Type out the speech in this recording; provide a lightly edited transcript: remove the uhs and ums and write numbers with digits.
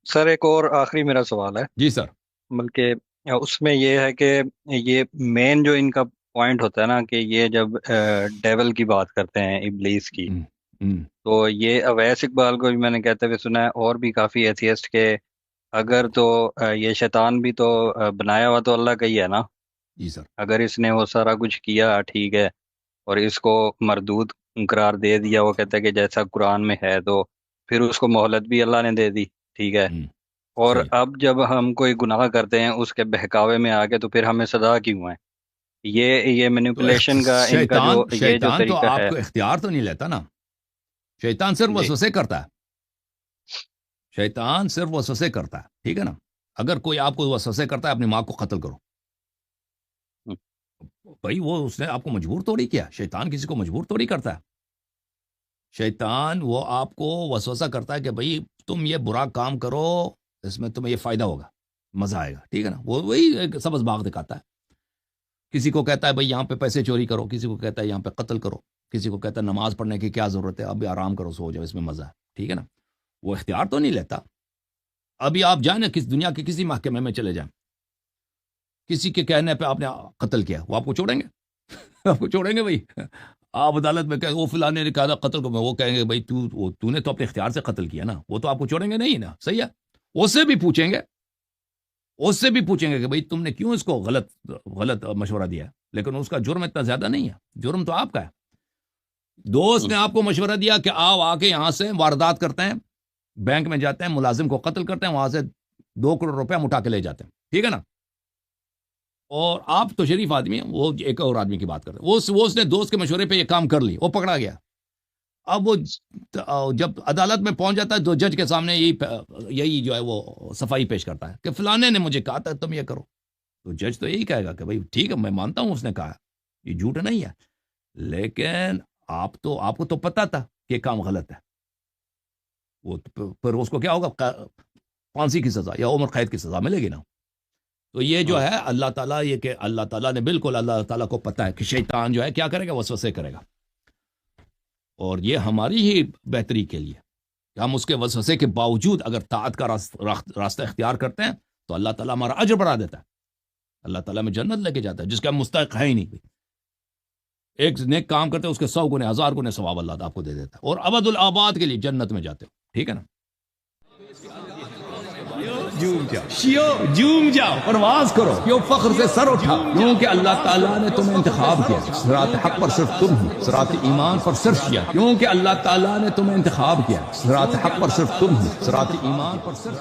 سر ایک اور آخری میرا سوال ہے، جی سر۔ بلکہ اس میں یہ ہے کہ یہ مین جو ان کا پوائنٹ ہوتا ہے نا، کہ یہ جب ڈیول کی بات کرتے ہیں، ابلیس کی، ہم، ہم، تو یہ اویس اقبال کو بھی میں نے کہتے ہوئے سنا ہے، اور بھی کافی ایتھیسٹ کے اگر تو یہ شیطان بھی تو بنایا ہوا تو اللہ کا ہی ہے نا، جی سر۔ اگر اس نے وہ سارا کچھ کیا ٹھیک ہے، اور اس کو مردود قرار دے دیا، وہ کہتا ہے کہ جیسا قرآن میں ہے، تو پھر اس کو مہلت بھی اللہ نے دے دی، ٹھیک ہے، ہم، اور صحیح۔ اب جب ہم کوئی گناہ کرتے ہیں اس کے بہکاوے میں آ کے، تو پھر ہمیں سزا کیوں ہے؟ یہ تو مینیپولیشن کا ان کا شیطان جو یہ جو شیطان تو طریقہ آپ ہے۔ کو اختیار تو نہیں لیتا نا، شیطان صرف جی وسوسے کرتا ہے، شیطان صرف وسوسے کرتا ہے، ٹھیک ہے نا؟ اگر کوئی آپ کو وسوسے کرتا ہے اپنی ماں کو قتل کرو، بھائی وہ اس نے آپ کو مجبور تھوڑی کیا، شیطان کسی کو مجبور تھوڑی کرتا ہے، شیطان وہ آپ کو وسوسہ کرتا ہے کہ بھائی تم یہ برا کام کرو، اس میں تمہیں یہ فائدہ ہوگا، مزہ آئے گا، ٹھیک ہے نا؟ وہ وہی ایک سبز باغ دکھاتا ہے، کسی کو کہتا ہے بھائی یہاں پہ پیسے چوری کرو، کسی کو کہتا ہے یہاں پہ قتل کرو، کسی کو کہتا ہے نماز پڑھنے کی کیا ضرورت ہے، ابھی آرام کرو، سو جاؤ، اس میں مزہ ہے، ٹھیک ہے نا؟ وہ اختیار تو نہیں لیتا۔ ابھی آپ جائیں نا کس دنیا کے کسی محکمے میں چلے جائیں، کسی کے کہنے پہ آپ نے قتل کیا، وہ آپ کو چھوڑیں گے؟ آپ کو چھوڑیں گے بھائی؟ آپ عدالت میں کہ وہ فلانے نے کہا تھا قتل کو، وہ کہیں گے بھائی تو نے تو اپنے اختیار سے قتل کیا نا، وہ تو آپ کو چھوڑیں گے نہیں نا، صحیح ہے؟ اس سے بھی پوچھیں گے، اس سے بھی پوچھیں گے کہ بھائی تم نے کیوں اس کو غلط غلط مشورہ دیا ہے، لیکن اس کا جرم اتنا زیادہ نہیں ہے، جرم تو آپ کا ہے۔ دوست نے آپ کو مشورہ دیا کہ آؤ آ کے یہاں سے واردات کرتے ہیں، بینک میں جاتے ہیں، ملازم کو قتل کرتے ہیں، وہاں سے 2 کروڑ روپیہ اٹھا کے لے جاتے ہیں، ٹھیک ہے نا؟ اور آپ تو شریف آدمی ہیں، وہ ایک اور آدمی کی بات کرتے ہیں، وہ اس نے دوست کے مشورے پہ یہ کام کر لی، وہ پکڑا گیا۔ اب وہ جب عدالت میں پہنچ جاتا ہے تو جج کے سامنے یہی جو ہے وہ صفائی پیش کرتا ہے کہ فلانے نے مجھے کہا تھا تم یہ کرو، تو جج تو یہی کہے گا کہ بھائی ٹھیک ہے میں مانتا ہوں اس نے کہا، یہ جھوٹ نہیں ہے، لیکن آپ کو تو پتا تھا کہ یہ کام غلط ہے، وہ پھر اس کو کیا ہوگا؟ پھانسی کی سزا یا عمر قید کی سزا ملے گی نا۔ تو یہ جو ہے اللہ تعالیٰ، یہ کہ اللہ تعالیٰ نے بالکل، اللہ تعالیٰ کو پتا ہے کہ شیطان جو ہے کیا کرے گا، وسوسے کرے گا، اور یہ ہماری ہی بہتری کے لیے کہ ہم اس کے وسوسے کے باوجود اگر طاعت کا راستہ اختیار کرتے ہیں تو اللہ تعالیٰ ہمارا اجر بڑھا دیتا ہے، اللہ تعالیٰ میں جنت لے کے جاتا ہے جس کا ہم مستحق ہے ہی نہیں۔ ایک نیک کام کرتے ہیں اس کے 100 گنے 1000 گنے ثواب اللہ آپ کو دے دیتا ہے، اور ابد الآباد کے لیے جنت میں جاتے ہو، ٹھیک ہے نا؟ جھوم جاؤ شیو، جھوم جاؤ، پرواز کرو، کیوں فخر سے سر اٹھا، کیونکہ اللہ تعالیٰ نے تمہیں انتخاب کیا، صراط حق پر صرف تم ہی، صراط ایمان پر صرف کیا، کیونکہ اللہ تعالیٰ نے تمہیں انتخاب کیا، صراط حق پر صرف تم ہی، صراط ایمان پر صرف